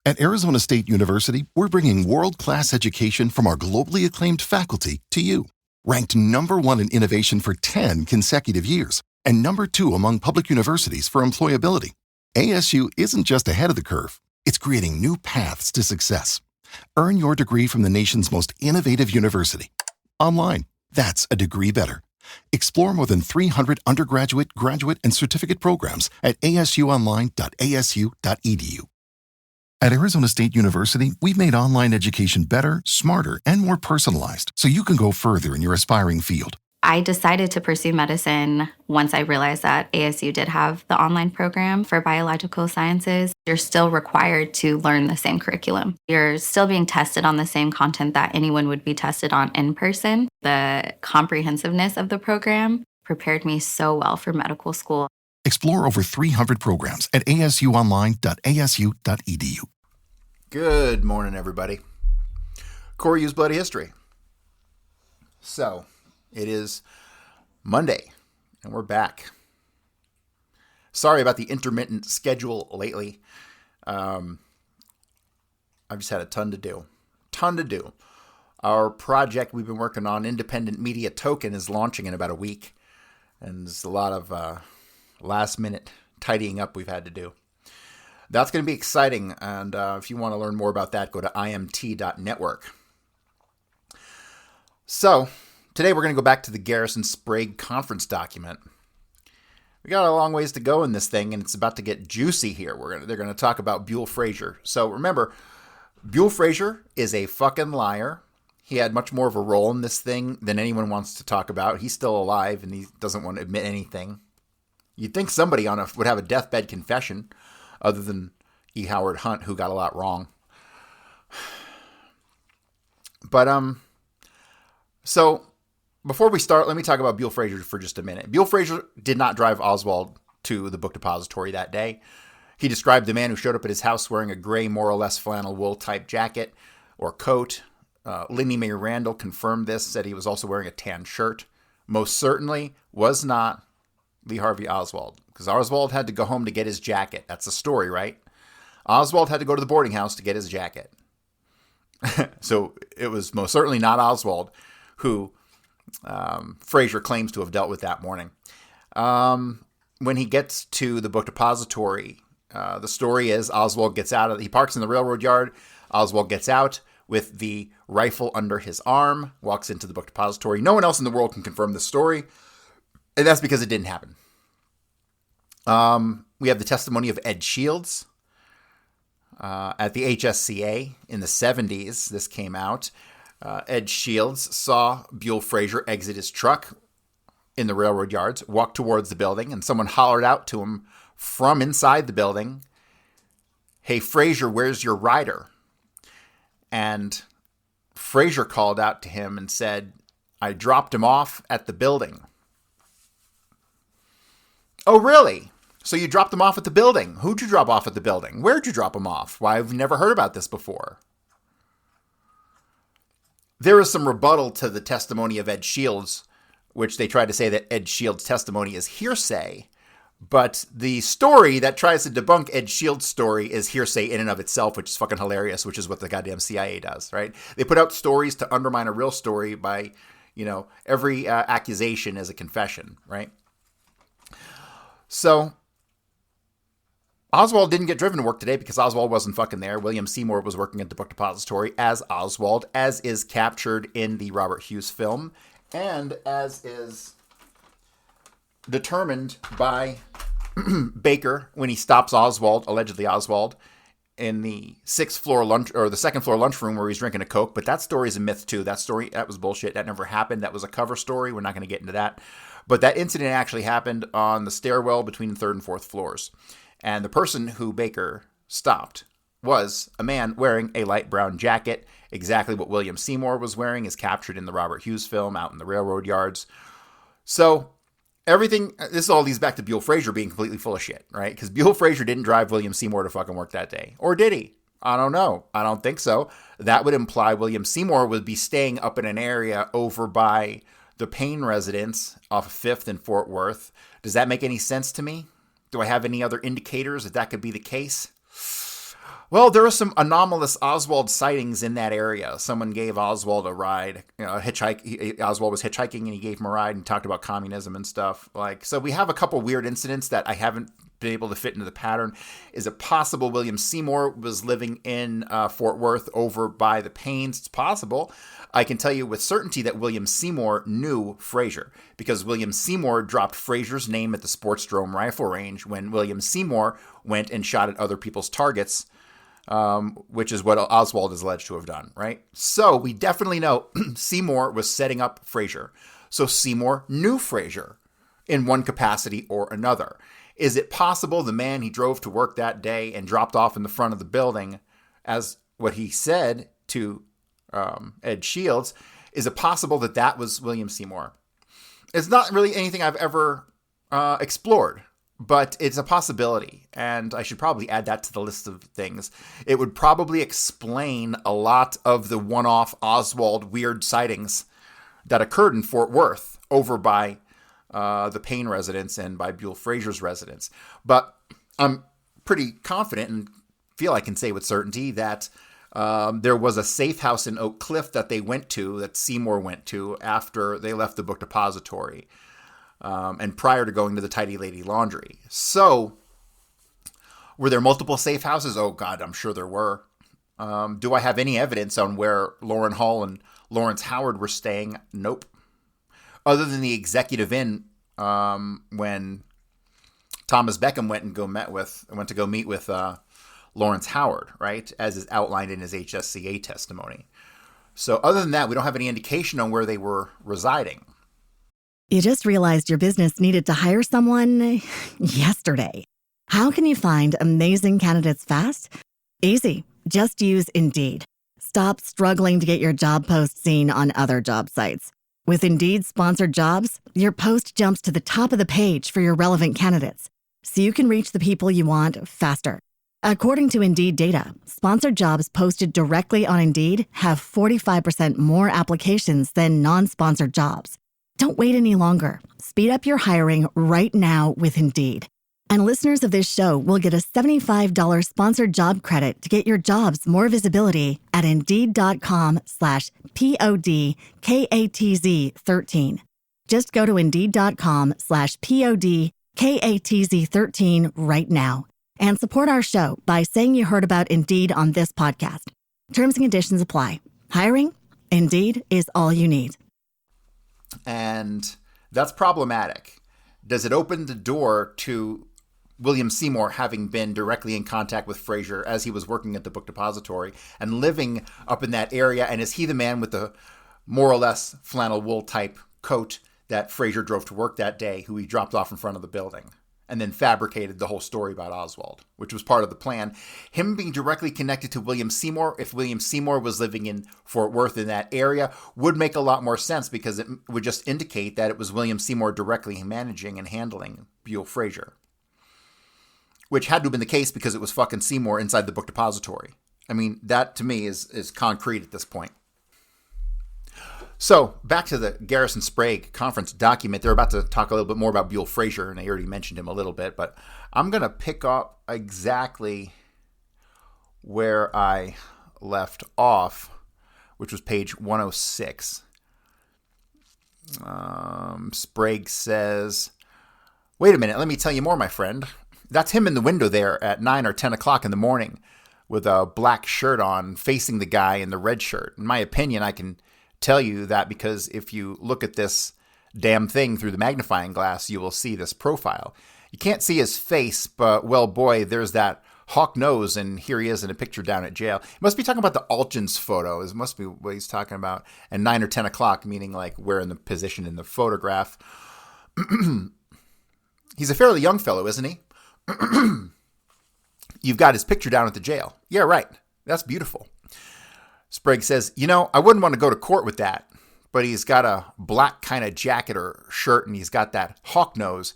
At Arizona State University, we're bringing world-class education from our globally acclaimed faculty to you. Ranked #1 in innovation for 10 consecutive years and #2 among public universities for employability, ASU isn't just ahead of the curve, it's creating new paths to success. Earn your degree from the nation's most innovative university. Online, that's a degree better. Explore more than 300 undergraduate, graduate, and certificate programs at asuonline.asu.edu. At Arizona State University, we've made online education better, smarter, and more personalized so you can go further in your aspiring field. I decided to pursue medicine once I realized that ASU did have the online program for biological sciences. You're still required to learn the same curriculum. You're still being tested on the same content that anyone would be tested on in person. The comprehensiveness of the program prepared me so well for medical school. Explore over 300 programs at asuonline.asu.edu. Good morning, everybody. Core Use Bloody History. So, it is Monday, and we're back. Sorry about the intermittent schedule lately. I've just had a ton to do. Our project we've been working on, Independent Media Token, is launching in about a week. And there's a lot of last-minute tidying up we've had to do. That's going to be exciting, and if you want to learn more about that, go to imt.network. So, today we're going to go back to the Garrison-Sprague conference document. We got a long ways to go in this thing, and it's about to get juicy here. They're going to talk about Buell Frazier. So remember, Buell Frazier is a fucking liar. He had much more of a role in this thing than anyone wants to talk about. He's still alive, and he doesn't want to admit anything. You'd think somebody would have a deathbed confession, other than E. Howard Hunt, who got a lot wrong. But, so before we start, let me talk about Buell Frazier for just a minute. Buell Frazier did not drive Oswald to the book depository that day. He described the man who showed up at his house wearing a gray, more or less flannel wool type jacket or coat. Lindy Mae Randall confirmed this, said he was also wearing a tan shirt. Most certainly was not Lee Harvey Oswald, because Oswald had to go home to get his jacket. That's the story, right? Oswald had to go to the boarding house to get his jacket. So it was most certainly not Oswald who Frazier claims to have dealt with that morning. When he gets to the book depository, the story is Oswald gets out. He parks in the railroad yard. Oswald gets out with the rifle under his arm, walks into the book depository. No one else in the world can confirm this story, and that's because it didn't happen. We have the testimony of Ed Shields at the HSCA in the 70s. This came out. Ed Shields saw Buell Frazier exit his truck in the railroad yards, walk towards the building, and someone hollered out to him from inside the building, "Hey, Frazier, where's your rider?" And Frazier called out to him and said, "I dropped him off at the building." "Oh, really? So you dropped him off at the building? Who'd you drop off at the building? Where'd you drop him off? Why, I've never heard about this before." There is some rebuttal to the testimony of Ed Shields, which they try to say that Ed Shields' testimony is hearsay. But the story that tries to debunk Ed Shields' story is hearsay in and of itself, which is fucking hilarious, which is what the goddamn CIA does, right? They put out stories to undermine a real story by, every accusation is a confession, right? So Oswald didn't get driven to work today because Oswald wasn't fucking there. William Seymour was working at the book depository as Oswald, as is captured in the Robert Hughes film, and as is determined by Baker when he stops Oswald, allegedly Oswald, in the second floor lunchroom where he's drinking a Coke. But that story is a myth too. That was bullshit. That never happened. That was a cover story. We're not going to get into that. But that incident actually happened on the stairwell between the third and fourth floors. And the person who Baker stopped was a man wearing a light brown jacket. Exactly what William Seymour was wearing is captured in the Robert Hughes film out in the railroad yards. So this all leads back to Buell Frazier being completely full of shit, right? Because Buell Frazier didn't drive William Seymour to fucking work that day. Or did he? I don't know. I don't think so. That would imply William Seymour would be staying up in an area over by the Payne residence off of 5th and Fort Worth. Does that make any sense to me? Do I have any other indicators that could be the case? Well, there were some anomalous Oswald sightings in that area. Someone gave Oswald a ride, a hitchhike. Oswald was hitchhiking and he gave him a ride and talked about communism and stuff. So we have a couple weird incidents that I haven't been able to fit into the pattern. Is it possible William Seymour was living in Fort Worth over by the Paynes? It's possible. I can tell you with certainty that William Seymour knew Fraser because William Seymour dropped Fraser's name at the Sportsdrome rifle range when William Seymour went and shot at other people's targets, which is what Oswald is alleged to have done, right? So we definitely know Seymour was setting up Fraser. So Seymour knew Fraser in one capacity or another. Is it possible the man he drove to work that day and dropped off in the front of the building, as what he said to Ed Shields, is it possible that that was William Seymour? It's not really anything I've ever explored, but it's a possibility, and I should probably add that to the list of things. It would probably explain a lot of the one-off Oswald weird sightings that occurred in Fort Worth over by the Payne residence and by Buell Fraser's residence. But I'm pretty confident and feel I can say with certainty that there was a safe house in Oak Cliff that they went to, that Seymour went to after they left the book depository and prior to going to the Tidy Lady Laundry. So were there multiple safe houses? Oh, God, I'm sure there were. Do I have any evidence on where Lauren Hall and Lawrence Howard were staying? Nope. Other than the Executive Inn when Thomas Beckham went to go meet with Lawrence Howard, right, as is outlined in his HSCA testimony. So other than that, we don't have any indication on where they were residing. You just realized your business needed to hire someone yesterday. How can you find amazing candidates fast? Easy. Just use Indeed. Stop struggling to get your job post seen on other job sites. With Indeed sponsored jobs, your post jumps to the top of the page for your relevant candidates, so you can reach the people you want faster. According to Indeed data, sponsored jobs posted directly on Indeed have 45% more applications than non-sponsored jobs. Don't wait any longer. Speed up your hiring right now with Indeed. And listeners of this show will get a $75 sponsored job credit to get your jobs more visibility at Indeed.com/PODKATZ13. Just go to Indeed.com/PODKATZ13 right now and support our show by saying you heard about Indeed on this podcast. Terms and conditions apply. Hiring? Indeed is all you need. And that's problematic. Does it open the door to William Seymour having been directly in contact with Fraser as he was working at the book depository and living up in that area? And is he the man with the more or less flannel wool type coat that Fraser drove to work that day, who he dropped off in front of the building and then fabricated the whole story about Oswald, which was part of the plan? Him being directly connected to William Seymour, if William Seymour was living in Fort Worth in that area, would make a lot more sense because it would just indicate that it was William Seymour directly managing and handling Buell Fraser, which had to have been the case because it was fucking Seymour inside the book depository. I mean, that to me is concrete at this point. So back to the Garrison-Sprague conference document. They're about to talk a little bit more about Buell Fraser, and I already mentioned him a little bit, but I'm going to pick up exactly where I left off, which was page 106. Sprague says, "Wait a minute, let me tell you more, my friend. That's him in the window there at 9 or 10 o'clock in the morning with a black shirt on facing the guy in the red shirt. In my opinion, I can tell you that because if you look at this damn thing through the magnifying glass, you will see this profile. You can't see his face, but, well, boy, there's that hawk nose, and here he is in a picture down at jail." He must be talking about the Algins photo. It must be what he's talking about. And 9 or 10 o'clock, meaning like we're in the position in the photograph. He's a fairly young fellow, isn't he? You've got his picture down at the jail. Yeah, right. That's beautiful. Sprague says, I wouldn't want to go to court with that, but he's got a black kind of jacket or shirt, and he's got that hawk nose.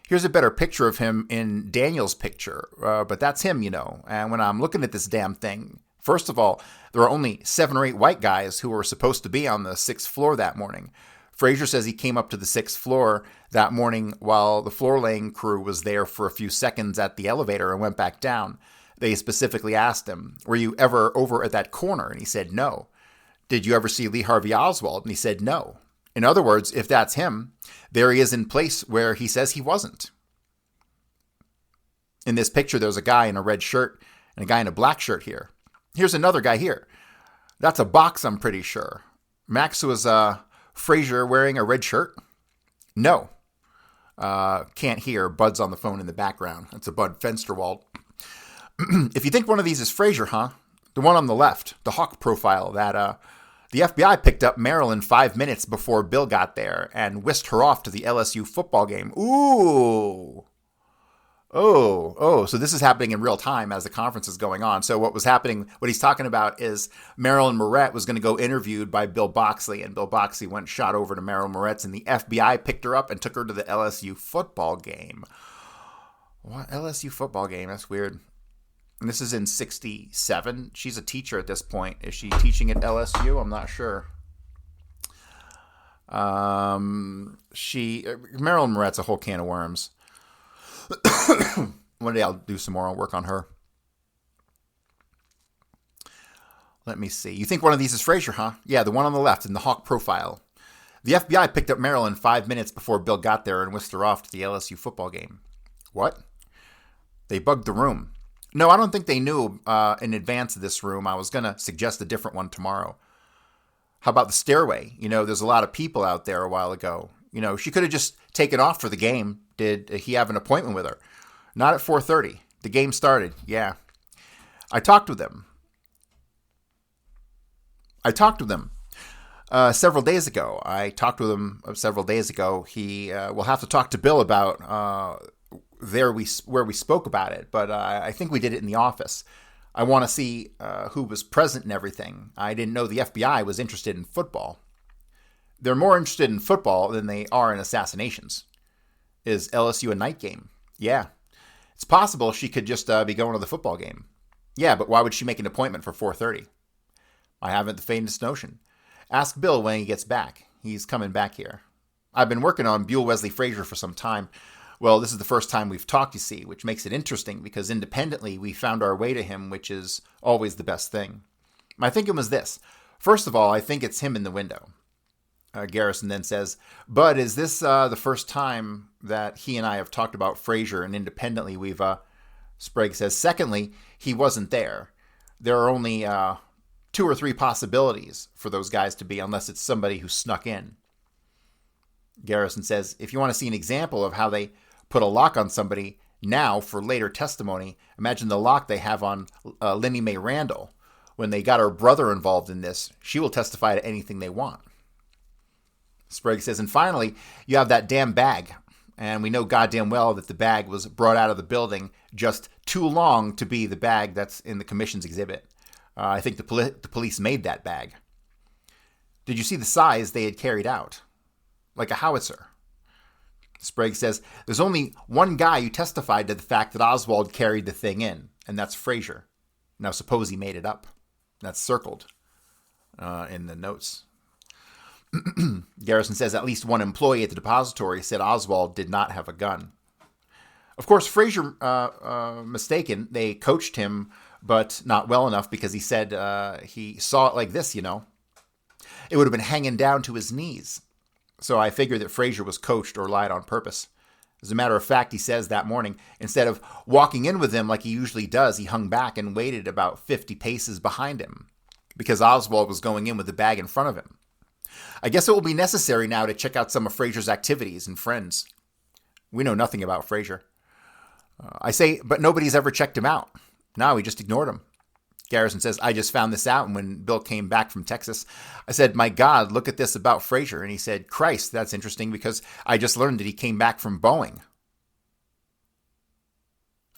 Here's a better picture of him in Daniel's picture, but that's him, And when I'm looking at this damn thing, first of all, there are only 7 or 8 white guys who were supposed to be on the 6th floor that morning. Fraser says he came up to the 6th floor that morning while the floor laying crew was there for a few seconds at the elevator and went back down. They specifically asked him, were you ever over at that corner? And he said, no. Did you ever see Lee Harvey Oswald? And he said, no. In other words, if that's him, there he is in place where he says he wasn't. In this picture, there's a guy in a red shirt and a guy in a black shirt here. Here's another guy here. That's a box, I'm pretty sure. Max, was Frazier wearing a red shirt? No. Can't hear. Bud's on the phone in the background. That's a Bud Fensterwald. If you think one of these is Frazier, huh? The one on the left, the Hawk profile that the FBI picked up Marilyn 5 minutes before Bill got there and whisked her off to the LSU football game. Ooh. Oh, so this is happening in real time as the conference is going on. So what was happening, what he's talking about is Marilyn Moret was going to go interviewed by Bill Boxley, and Bill Boxley went and shot over to Marilyn Moret's, and the FBI picked her up and took her to the LSU football game. What? LSU football game? That's weird. And this is in 1967. She's a teacher at this point. Is she teaching at LSU? I'm not sure. Marilyn Moret's a whole can of worms. One day I'll do some more work on her. Let me see. You think one of these is Frazier, huh? Yeah, the one on the left in the Hawk profile. The FBI picked up Marilyn 5 minutes before Bill got there and whisked her off to the LSU football game. What? They bugged the room. No, I don't think they knew in advance of this room. I was going to suggest a different one tomorrow. How about the stairway? There's a lot of people out there a while ago. She could have just taken off for the game. Did he have an appointment with her? Not at 4:30. The game started. Yeah. I talked with him several days ago. He will have to talk to Bill about where we spoke about it, but I think we did it in the office. I want to see who was present and everything. I didn't know the FBI was interested in football. They're more interested in football than they are in assassinations. Is LSU a night game? Yeah. It's possible she could just be going to the football game. Yeah, but why would she make an appointment for 4:30? I haven't the faintest notion. Ask Bill when he gets back. He's coming back here. I've been working on Buell Wesley Frazier for some time. Well, this is the first time we've talked, you see, which makes it interesting because independently we found our way to him, which is always the best thing. My thinking was this. First of all, I think it's him in the window. Garrison then says, Bud, is this the first time that he and I have talked about Frazier, and independently we've, Sprague says, secondly, he wasn't there. There are only 2 or 3 possibilities for those guys to be, unless it's somebody who snuck in. Garrison says, if you want to see an example of how they put a lock on somebody now for later testimony, imagine the lock they have on Linnie Mae Randall. When they got her brother involved in this, she will testify to anything they want. Sprague says, and finally, you have that damn bag. And we know goddamn well that the bag was brought out of the building just too long to be the bag that's in the commission's exhibit. I think the police made that bag. Did you see the size they had carried out? Like a howitzer. Sprague says, there's only one guy who testified to the fact that Oswald carried the thing in, and that's Frazier. Now suppose he made it up. That's circled in the notes. Garrison says at least one employee at the depository said Oswald did not have a gun. Of course, Frazier mistaken. They coached him, but not well enough because he said he saw it like this, It would have been hanging down to his knees. So I figured that Frazier was coached or lied on purpose. As a matter of fact, he says that morning, instead of walking in with him like he usually does, he hung back and waited about 50 paces behind him because Oswald was going in with the bag in front of him. I guess it will be necessary now to check out some of Frazier's activities and friends. We know nothing about Frazier. I say, but nobody's ever checked him out. No, we just ignored him. Garrison says, I just found this out when Bill came back from Texas. I said, my God, look at this about Frazier. And he said, Christ, that's interesting because I just learned that he came back from Boeing.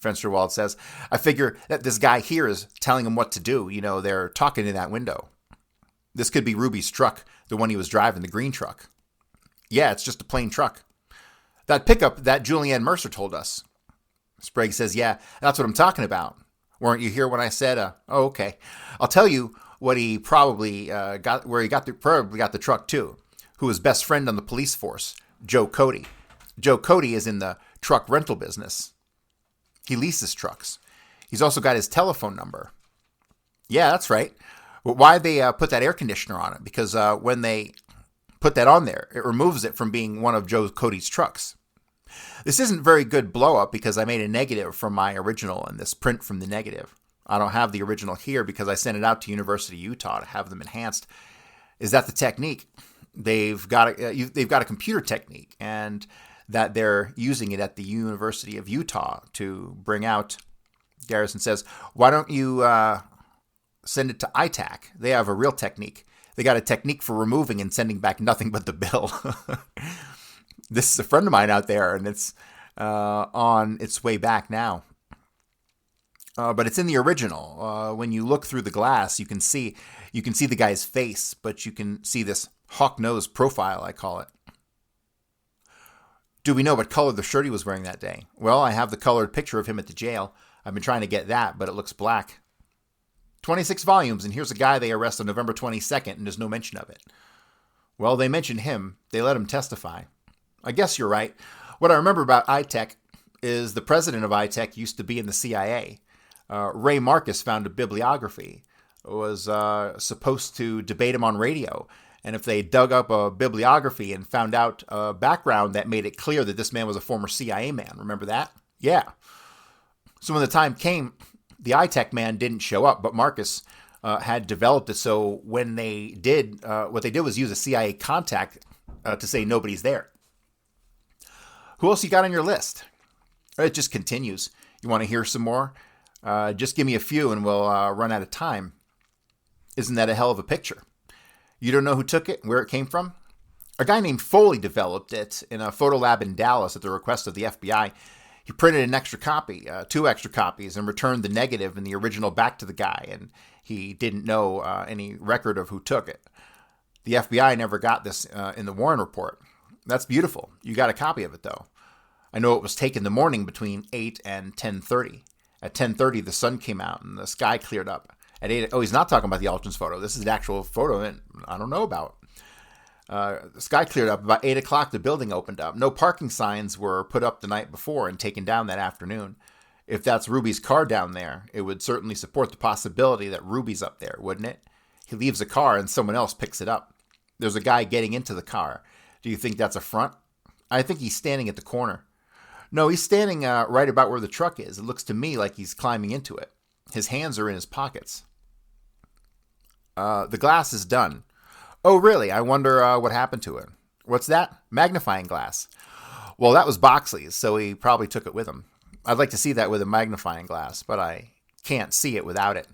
Fensterwald says, I figure that this guy here is telling him what to do. They're talking in that window. This could be Ruby's truck, the one he was driving, the green truck. Yeah, it's just a plain truck. That pickup that Julianne Mercer told us. Sprague says, yeah, that's what I'm talking about. Weren't you here when I said, oh, okay. I'll tell you what he probably got, where he probably got the truck too, who was best friend on the police force, Joe Cody. Joe Cody is in the truck rental business. He leases trucks. He's also got his telephone number. Yeah, that's right. Well, why they put that air conditioner on it? Because when they put that on there, it removes it from being one of Joe Cody's trucks. This isn't very good blow up because I made a negative from my original and this print from the negative. I don't have the original here because I sent it out to University of Utah to have them enhanced. Is that the technique? They've got a computer technique, and that they're using it at the University of Utah to bring out. Garrison says, why don't you send it to ITAC? They have a real technique. They got a technique for removing and sending back nothing but the bill. This is a friend of mine out there, and it's on its way back now. But it's in the original. When you look through the glass, you can see the guy's face, but you can see this hawk nose profile, I call it. Do we know what color the shirt he was wearing that day? Well, I have the colored picture of him at the jail. I've been trying to get that, but it looks black. 26 volumes, and here's a guy they arrest on November 22nd, and there's no mention of it. Well, they mentioned him. They let him testify. I guess you're right. What I remember about ITEC is the president of ITEC used to be in the CIA. Ray Marcus found a bibliography. It was supposed to debate him on radio. And if they dug up a bibliography and found out a background that made it clear that this man was a former CIA man, remember that? Yeah. So when the time came, the ITEC man didn't show up, but Marcus had developed it. So when they did, what they did was use a CIA contact to say nobody's there. Who else you got on your list? It just continues. You want to hear some more? Just give me a few and we'll run out of time. Isn't that a hell of a picture? You don't know who took it, where it came from? A guy named Foley developed it in a photo lab in Dallas at the request of the FBI. He printed an extra copy, 2 extra copies, and returned the negative and the original back to the guy, and he didn't know any record of who took it. The FBI never got this in the Warren report. That's beautiful. You got a copy of it, though. I know it was taken the morning between 8 and 10:30. At 10:30, the sun came out and the sky cleared up. At 8, he's not talking about the Alton's photo. This is an actual photo that I don't know about. The sky cleared up. About 8 o'clock, the building opened up. No parking signs were put up the night before and taken down that afternoon. If that's Ruby's car down there, it would certainly support the possibility that Ruby's up there, wouldn't it? He leaves a car and someone else picks it up. There's a guy getting into the car. Do you think that's a front? I think he's standing at the corner. No, he's standing right about where the truck is. It looks to me like he's climbing into it. His hands are in his pockets. The glass is done. Oh, really? I wonder what happened to it. What's that? Magnifying glass. Well, that was Boxley's, so he probably took it with him. I'd like to see that with a magnifying glass, but I can't see it without it.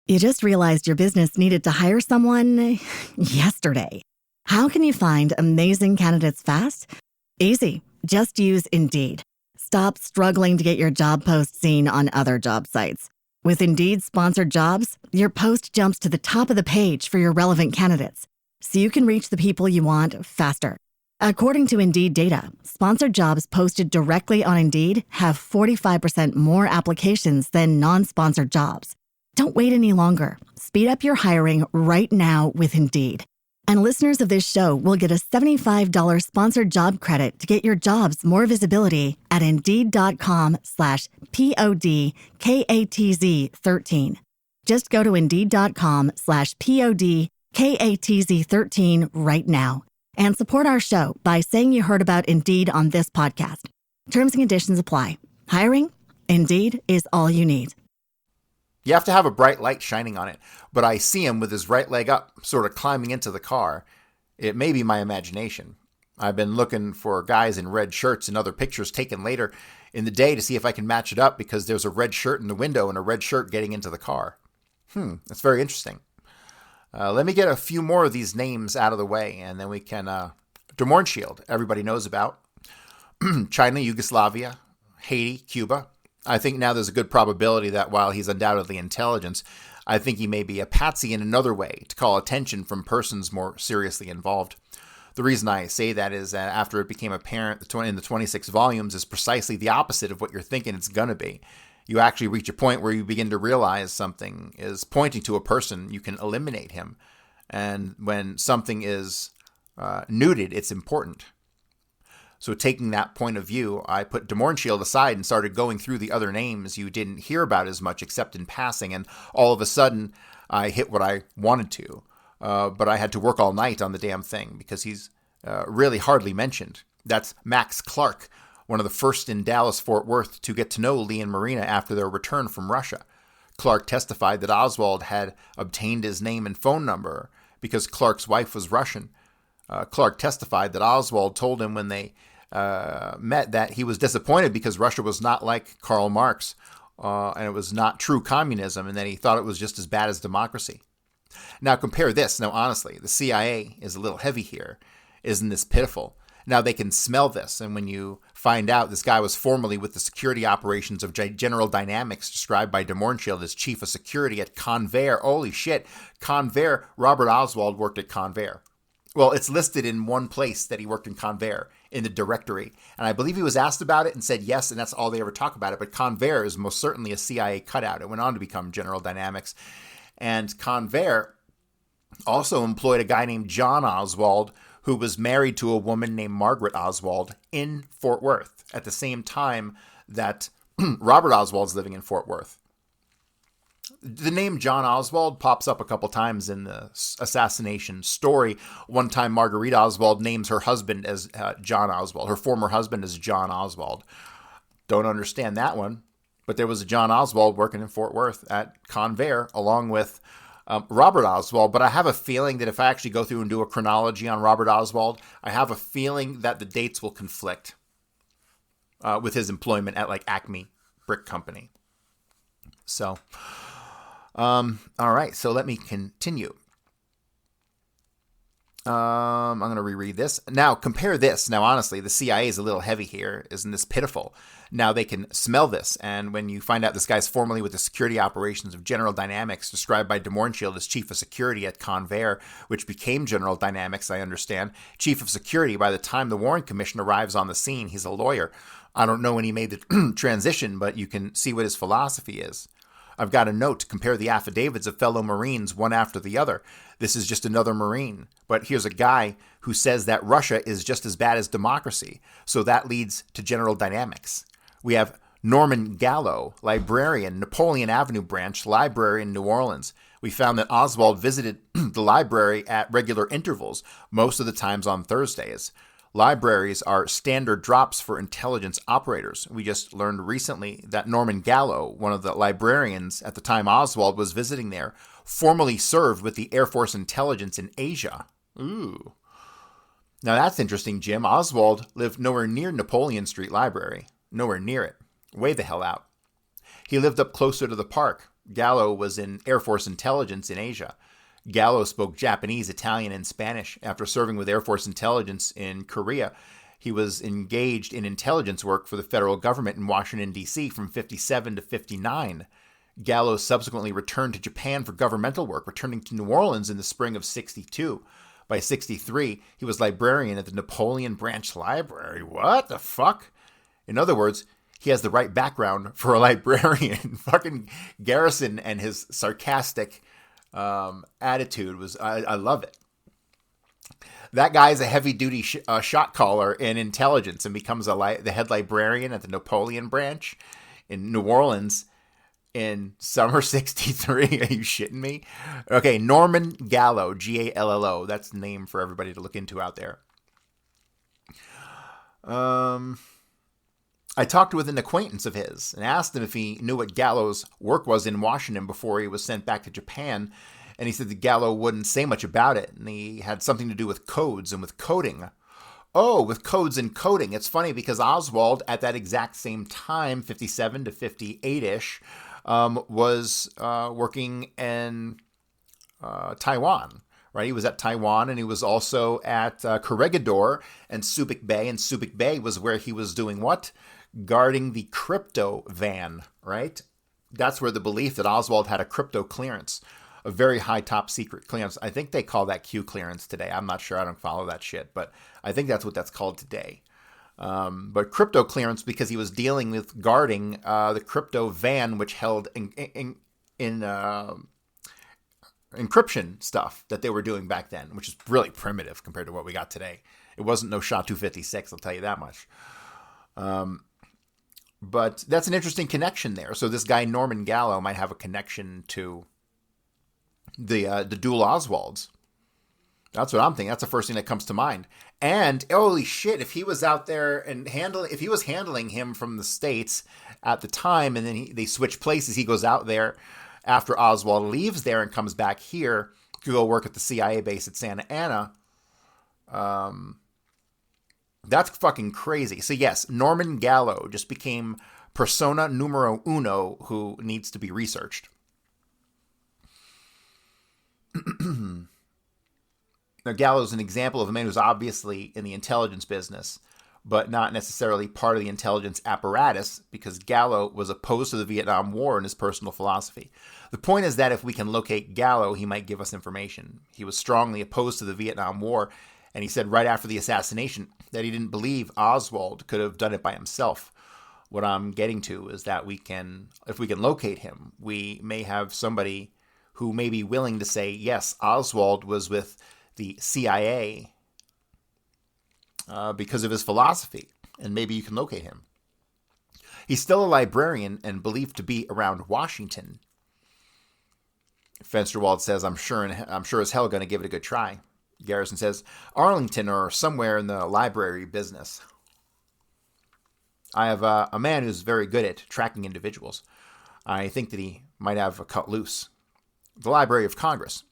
You just realized your business needed to hire someone yesterday. How can you find amazing candidates fast? Easy. Just use Indeed. Stop struggling to get your job post seen on other job sites. With Indeed sponsored jobs, your post jumps to the top of the page for your relevant candidates, so you can reach the people you want faster. According to Indeed data, sponsored jobs posted directly on Indeed have 45% more applications than non-sponsored jobs. Don't wait any longer. Speed up your hiring right now with Indeed. And listeners of this show will get a $75 sponsored job credit to get your jobs more visibility at Indeed.com/PODKATZ13. Just go to Indeed.com/PODKATZ13 right now and support our show by saying you heard about Indeed on this podcast. Terms and conditions apply. Hiring? Indeed is all you need. You have to have a bright light shining on it, but I see him with his right leg up, sort of climbing into the car. It may be my imagination. I've been looking for guys in red shirts and other pictures taken later in the day to see if I can match it up because there's a red shirt in the window and a red shirt getting into the car. That's very interesting. Let me get a few more of these names out of the way, and then we can... Shield, everybody knows about. China, Yugoslavia, Haiti, Cuba. I think now there's a good probability that while he's undoubtedly intelligence, I think he may be a patsy in another way to call attention from persons more seriously involved. The reason I say that is that after it became apparent in the 26 volumes is precisely the opposite of what you're thinking it's going to be. You actually reach a point where you begin to realize something is pointing to a person, you can eliminate him. And when something is nuded, it's important. So taking that point of view, I put Demornshield aside and started going through the other names you didn't hear about as much except in passing, and all of a sudden I hit what I wanted to. But I had to work all night on the damn thing because he's really hardly mentioned. That's Max Clark, one of the first in Dallas-Fort Worth to get to know Lee and Marina after their return from Russia. Clark testified that Oswald had obtained his name and phone number because Clark's wife was Russian. Clark testified that Oswald told him when they met that he was disappointed because Russia was not like Karl Marx and it was not true communism, and that he thought it was just as bad as democracy. Now compare this. Now honestly, the CIA is a little heavy here. Isn't this pitiful? Now they can smell this, and when you find out this guy was formerly with the security operations of General Dynamics, described by Demornshield as chief of security at Convair. Holy shit, Convair. Robert Oswald worked at Convair. Well, it's listed in one place that he worked in Convair, in the directory. And I believe he was asked about it and said yes, and that's all they ever talk about it. But Convair is most certainly a CIA cutout. It went on to become General Dynamics. And Convair also employed a guy named John Oswald, who was married to a woman named Margaret Oswald in Fort Worth at the same time that Robert Oswald's living in Fort Worth. The name John Oswald pops up a couple times in the assassination story. One time, Marguerite Oswald names her husband as John Oswald. Her former husband is John Oswald. Don't understand that one. But there was a John Oswald working in Fort Worth at Convair, along with Robert Oswald. But I have a feeling that if I actually go through and do a chronology on Robert Oswald, I have a feeling that the dates will conflict with his employment at like Acme Brick Company. So... all right, so let me continue. I'm going to reread this. Now, compare this. Now, honestly, the CIA is a little heavy here. Isn't this pitiful? Now they can smell this. And when you find out this guy's formerly with the security operations of General Dynamics, described by Demornshield as chief of security at Convair, which became General Dynamics, I understand. Chief of security, by the time the Warren Commission arrives on the scene, he's a lawyer. I don't know when he made the transition, but you can see what his philosophy is. I've got a note to compare the affidavits of fellow Marines one after the other. This is just another Marine. But here's a guy who says that Russia is just as bad as democracy. So that leads to General Dynamics. We have Norman Gallo, librarian, Napoleon Avenue branch, library in New Orleans. We found that Oswald visited the library at regular intervals, most of the times on Thursdays. Libraries are standard drops for intelligence operators. We just learned recently that Norman Gallo, one of the librarians at the time Oswald was visiting there, formerly served with the Air Force intelligence in Asia. Ooh. Now that's interesting, Jim. Oswald lived nowhere near Napoleon Street Library. Nowhere near it. Way the hell out. He lived up closer to the park. Gallo was in Air Force intelligence in Asia. Gallo spoke Japanese, Italian, and Spanish. After serving with Air Force intelligence in Korea, he was engaged in intelligence work for the federal government in Washington, D.C. from 57 to 59. Gallo subsequently returned to Japan for governmental work, returning to New Orleans in the spring of 62. By 63, he was librarian at the Napoleon Branch Library. What the fuck? In other words, he has the right background for a librarian. Fucking Garrison and his sarcastic attitude was, I love it. That guy's a heavy-duty shot caller in intelligence and becomes the head librarian at the Napoleon branch in New Orleans in summer 63. Are you shitting me? Okay, Norman Gallo, Gallo. That's the name for everybody to look into out there. I talked with an acquaintance of his and asked him if he knew what Gallo's work was in Washington before he was sent back to Japan. And he said that Gallo wouldn't say much about it. And he had something to do with codes and with coding. Oh, with codes and coding. It's funny because Oswald, at that exact same time, 57 to 58-ish, was working in Taiwan. Right, he was at Taiwan, and he was also at Corregidor and Subic Bay. And Subic Bay was where he was doing what? Guarding the crypto van, right? That's where the belief that Oswald had a crypto clearance, a very high top secret clearance. I think they call that Q clearance today. I'm not sure. I don't follow that shit, but I think that's what that's called today. But crypto clearance because he was dealing with guarding the crypto van, which held encryption stuff that they were doing back then, which is really primitive compared to what we got today. It wasn't no SHA 256, I'll tell you that much. But that's an interesting connection there. So this guy Norman Gallo might have a connection to the dual Oswalds. That's what I'm thinking. That's the first thing that comes to mind. And holy shit, if he was out there and if he was handling him from the States at the time, and then they switch places, he goes out there after Oswald leaves there and comes back here to go work at the CIA base at Santa Ana. That's fucking crazy. So yes, Norman Gallo just became persona numero uno who needs to be researched. Now, Gallo is an example of a man who's obviously in the intelligence business, but not necessarily part of the intelligence apparatus, because Gallo was opposed to the Vietnam War in his personal philosophy. The point is that if we can locate Gallo, he might give us information. He was strongly opposed to the Vietnam War, and he said right after the assassination that he didn't believe Oswald could have done it by himself. What I'm getting to is that if we can locate him, we may have somebody who may be willing to say, yes, Oswald was with the CIA because of his philosophy, and maybe you can locate him. He's still a librarian and believed to be around Washington. Fensterwald says, I'm sure as hell going to give it a good try. Garrison says, Arlington or somewhere in the library business. I have a man who's very good at tracking individuals. I think that he might have a cut loose. The Library of Congress.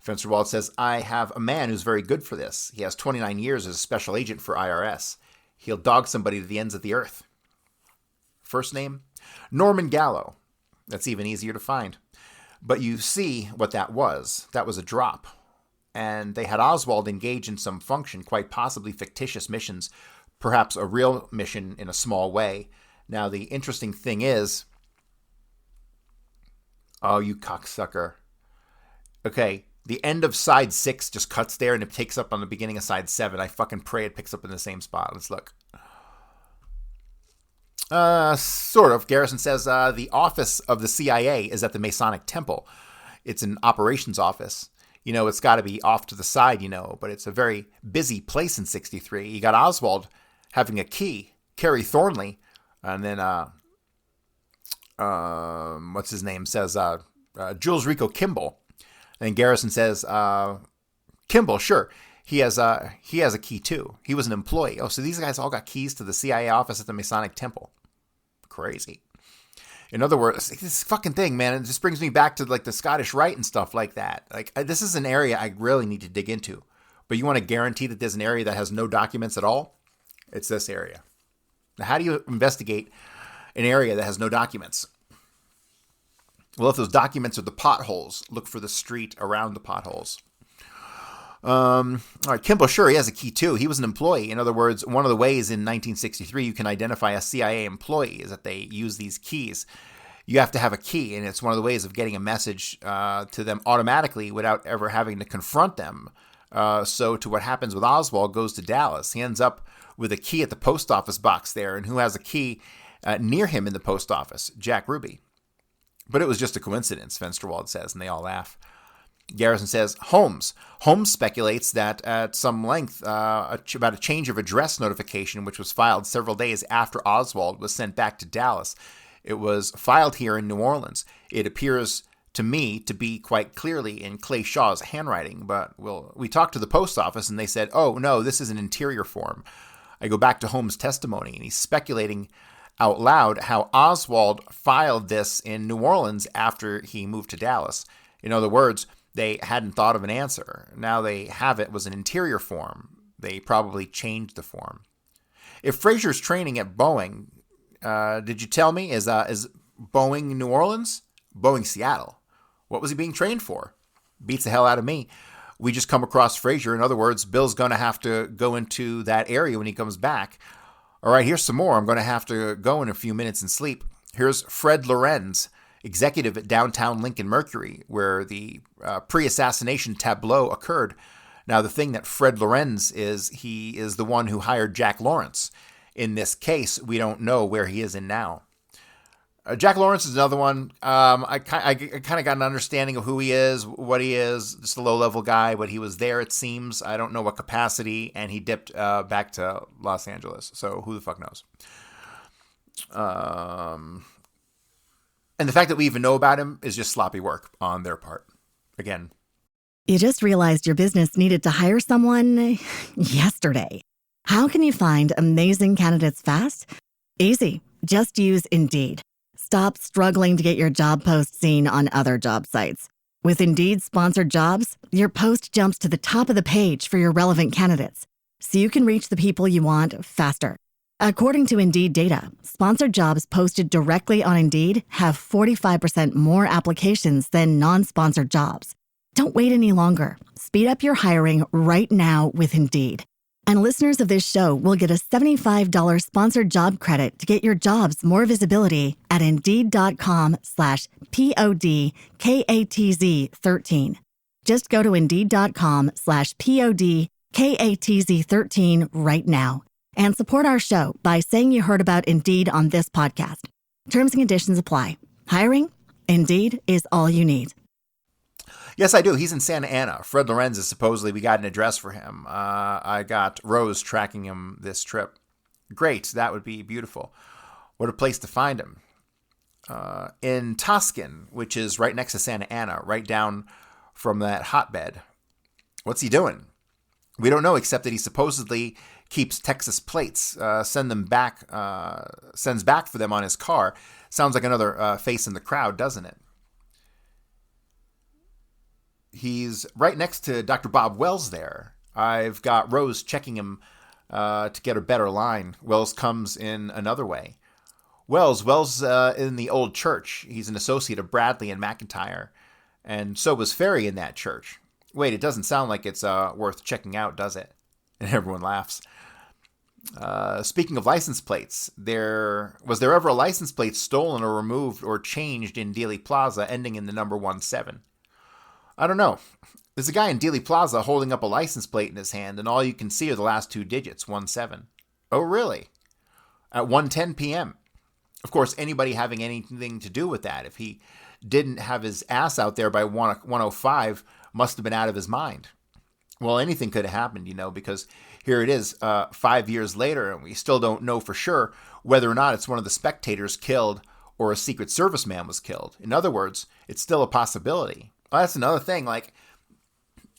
Fensterwald says, I have a man who's very good for this. He has 29 years as a special agent for IRS. He'll dog somebody to the ends of the earth. First name? Norman Gallo. That's even easier to find. But you see what that was. That was a drop. And they had Oswald engage in some function, quite possibly fictitious missions, perhaps a real mission in a small way. Now, the interesting thing is... Oh, you cocksucker. Okay, the end of side 6 just cuts there and it takes up on the beginning of side 7. I fucking pray it picks up in the same spot. Let's look. Sort of. Garrison says the office of the CIA is at the Masonic Temple. It's an operations office. You know, it's got to be off to the side, you know, but it's a very busy place in 63. You got Oswald having a key, Kerry Thornley, and then, what's his name, says Jules Rico Kimball. And Garrison says, Kimball, sure, he has a key too. He was an employee. Oh, so these guys all got keys to the CIA office at the Masonic Temple. Crazy. In other words, this fucking thing, man, it just brings me back to like the Scottish Rite and stuff like that. Like this is an area I really need to dig into. But you want to guarantee that there's an area that has no documents at all? It's this area. Now, how do you investigate an area that has no documents? Well, if those documents are the potholes, look for the street around the potholes. All right, Kimball, sure, he has a key too. He was an employee. In other words, one of the ways in 1963 you can identify a CIA employee is that they use these keys. You have to have a key, and it's one of the ways of getting a message to them automatically without ever having to confront them. So to what happens with Oswald goes to Dallas. He ends up with a key at the post office box there, and who has a key near him in the post office? Jack Ruby. But it was just a coincidence, Fensterwald says, and they all laugh. Garrison says, Holmes. Holmes speculates that at some length about a change of address notification, which was filed several days after Oswald was sent back to Dallas. It was filed here in New Orleans. It appears to me to be quite clearly in Clay Shaw's handwriting, but we talked to the post office and they said, oh, no, this is an interior form. I go back to Holmes' testimony, and he's speculating out loud how Oswald filed this in New Orleans after he moved to Dallas. In other words, they hadn't thought of an answer. Now they have it was an interior form. They probably changed the form. If Fraser's training at Boeing, did you tell me, is Boeing New Orleans? Boeing Seattle. What was he being trained for? Beats the hell out of me. We just come across Fraser. In other words, Bill's going to have to go into that area when he comes back. All right, here's some more. I'm going to have to go in a few minutes and sleep. Here's Fred Lorenz, executive at downtown Lincoln Mercury, where the pre-assassination tableau occurred. Now, the thing that Fred Lorenz is, he is the one who hired Jack Lawrence. In this case, we don't know where he is in now. Jack Lawrence is another one. I kind of got an understanding of who he is, what he is, just a low-level guy, but he was there, it seems. I don't know what capacity, and he dipped back to Los Angeles, so who the fuck knows? And the fact that we even know about him is just sloppy work on their part. Again. You just realized your business needed to hire someone yesterday. How can you find amazing candidates fast? Easy. Just use Indeed. Stop struggling to get your job post seen on other job sites. With Indeed sponsored jobs, your post jumps to the top of the page for your relevant candidates, so you can reach the people you want faster. According to Indeed data, sponsored jobs posted directly on Indeed have 45% more applications than non-sponsored jobs. Don't wait any longer. Speed up your hiring right now with Indeed. And listeners of this show will get a $75 sponsored job credit to get your jobs more visibility at Indeed.com/PODKATZ13. Just go to Indeed.com/PODKATZ13 right now and support our show by saying you heard about Indeed on this podcast. Terms and conditions apply. Hiring? Indeed is all you need. Yes, I do. He's in Santa Ana. Fred Lorenz is supposedly, we got an address for him. I got Rose tracking him this trip. Great. That would be beautiful. What a place to find him. In Tuscan, which is right next to Santa Ana, right down from that hotbed. What's he doing? We don't know, except that he supposedly keeps Texas plates, sends back for them on his car. Sounds like another face in the crowd, doesn't it? He's right next to Dr. Bob Wells there. I've got Rose checking him to get a better line. Wells comes in another way. Wells in the old church. He's an associate of Bradley and McIntyre. And so was Ferrie in that church. Wait, it doesn't sound like it's worth checking out, does it? And everyone laughs. Speaking of license plates, was there ever a license plate stolen or removed or changed in Dealey Plaza ending in the number 17? I don't know. There's a guy in Dealey Plaza holding up a license plate in his hand, and all you can see are the last two digits, 17. Oh, really? At 1:10 p.m. Of course, anybody having anything to do with that, if he didn't have his ass out there by 1:05, must have been out of his mind. Well, anything could have happened, because here it is 5 years later, and we still don't know for sure whether or not it's one of the spectators killed or a Secret Service man was killed. In other words, it's still a possibility. Well, that's another thing. Like,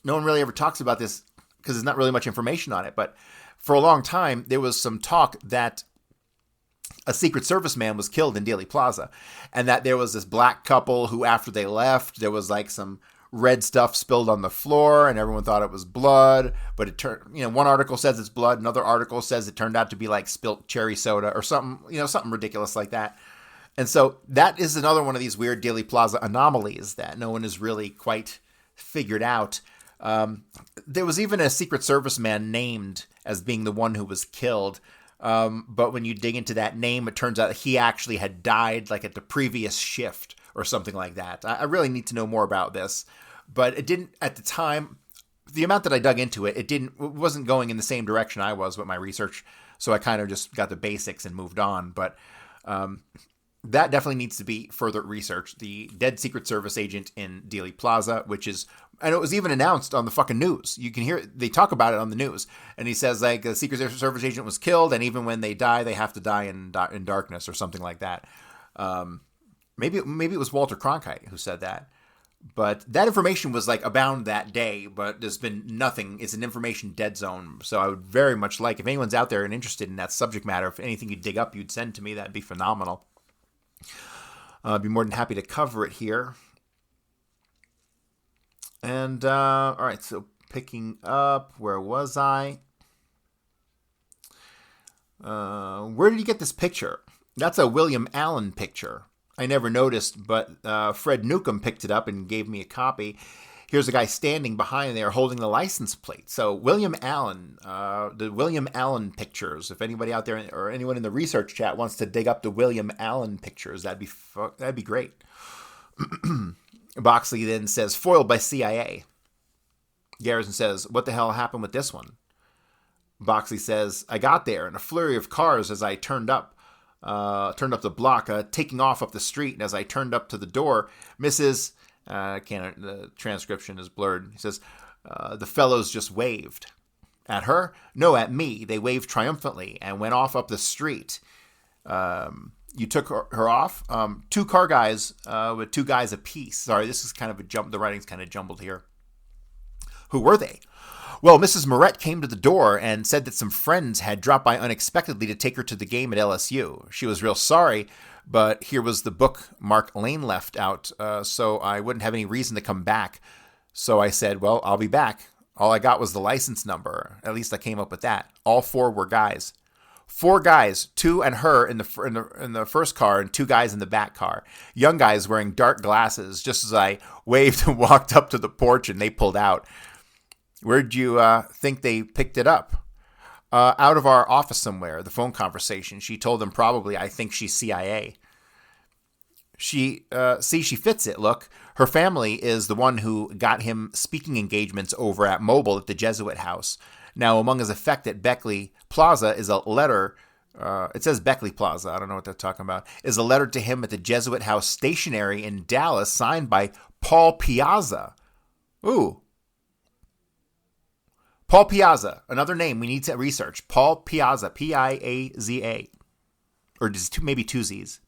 no one really ever talks about this because there's not really much information on it. But for a long time, there was some talk that a Secret Service man was killed in Dealey Plaza, and that there was this black couple who, after they left, there was like some red stuff spilled on the floor, and everyone thought it was blood. But it turned, one article says it's blood, another article says it turned out to be like spilt cherry soda or something, something ridiculous like that. And so that is another one of these weird Dealey Plaza anomalies that no one has really quite figured out. There was even a Secret Service man named as being the one who was killed. But when you dig into that name, it turns out he actually had died like at the previous shift or something like that. I really need to know more about this. But it didn't, at the time, the amount that I dug into it, it wasn't going in the same direction I was with my research. So I kind of just got the basics and moved on. But that definitely needs to be further researched. The dead Secret Service agent in Dealey Plaza, and it was even announced on the fucking news. You can hear, they talk about it on the news. And he says, like, the Secret Service agent was killed, and even when they die, they have to die in darkness or something like that. Maybe it was Walter Cronkite who said that. But that information was, like, abound that day, but there's been nothing. It's an information dead zone. So I would very much like, if anyone's out there and interested in that subject matter, if anything you dig up, you'd send to me, that'd be phenomenal. I'd be more than happy to cover it here. And, all right, so picking up, where was I? Where did you get this picture? That's a William Allen picture. I never noticed, but Fred Newcomb picked it up and gave me a copy. Here's a guy standing behind there holding the license plate. So William Allen, the William Allen pictures. If anybody out there or anyone in the research chat wants to dig up the William Allen pictures, that'd be great. Boxley then says, foiled by CIA. Garrison says, what the hell happened with this one? Boxley says, I got there in a flurry of cars as I turned up. turned up the block, taking off up the street. And as I turned up to the door, Mrs. The transcription is blurred. He says, the fellows just waved. At her? No, at me. They waved triumphantly and went off up the street. You took her off? 2 car guys with 2 guys apiece. Sorry, this is kind of a jump. The writing's kind of jumbled here. Who were they? Well, Mrs. Moret came to the door and said that some friends had dropped by unexpectedly to take her to the game at LSU. She was real sorry, but here was the book Mark Lane left out, so I wouldn't have any reason to come back. So I said, well, I'll be back. All I got was the license number. At least I came up with that. All 4 were guys. 4 guys, 2 and her in the first car and 2 guys in the back car. Young guys wearing dark glasses, just as I waved and walked up to the porch and they pulled out. Where'd you think they picked it up? Out of our office somewhere, the phone conversation. She told them probably, I think she's CIA. She fits it, look. Her family is the one who got him speaking engagements over at Mobile at the Jesuit House. Now, among his effect at Beckley Plaza is a letter, it says Beckley Plaza, I don't know what they're talking about, is a letter to him at the Jesuit House stationery in Dallas signed by Paul Piazza. Ooh. Paul Piazza, another name we need to research. Paul Piazza, Piazza, or maybe 2 Z's.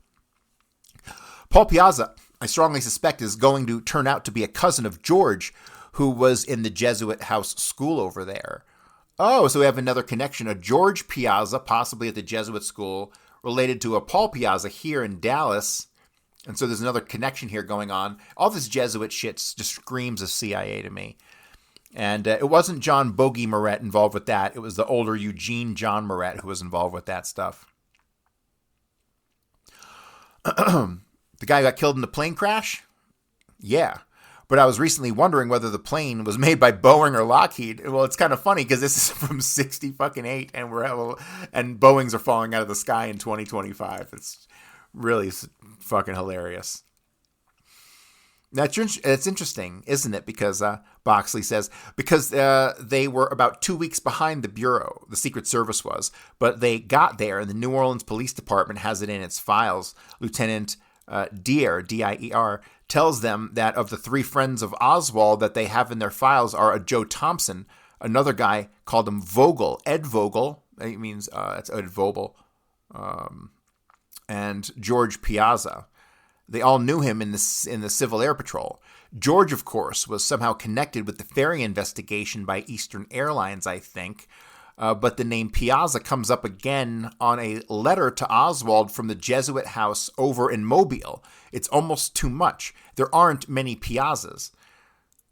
Paul Piazza, I strongly suspect, is going to turn out to be a cousin of George, who was in the Jesuit House school over there. Oh, so we have another connection. A George Piazza, possibly at the Jesuit school, related to a Paul Piazza here in Dallas. And so there's another connection here going on. All this Jesuit shit just screams of CIA to me. And it wasn't John Bogey Moret involved with that. It was the older Eugene John Moret who was involved with that stuff. The guy who got killed in the plane crash? Yeah. But I was recently wondering whether the plane was made by Boeing or Lockheed. Well, it's kind of funny because this is from 60-8 and Boeings are falling out of the sky in 2025. It's really fucking hilarious. It's interesting, isn't it? Because Boxley says, because they were about 2 weeks behind the Bureau, the Secret Service was, but they got there and the New Orleans Police Department has it in its files. Lieutenant Dier, D-I-E-R, tells them that of the 3 friends of Oswald that they have in their files are a Joe Thompson, another guy called him Vogel, Ed Vogel, it means it's Ed Vogel, and George Piazza. They all knew him in the Civil Air Patrol. George, of course, was somehow connected with the Ferrie investigation by Eastern Airlines, I think. But the name Piazza comes up again on a letter to Oswald from the Jesuit house over in Mobile. It's almost too much. There aren't many Piazzas.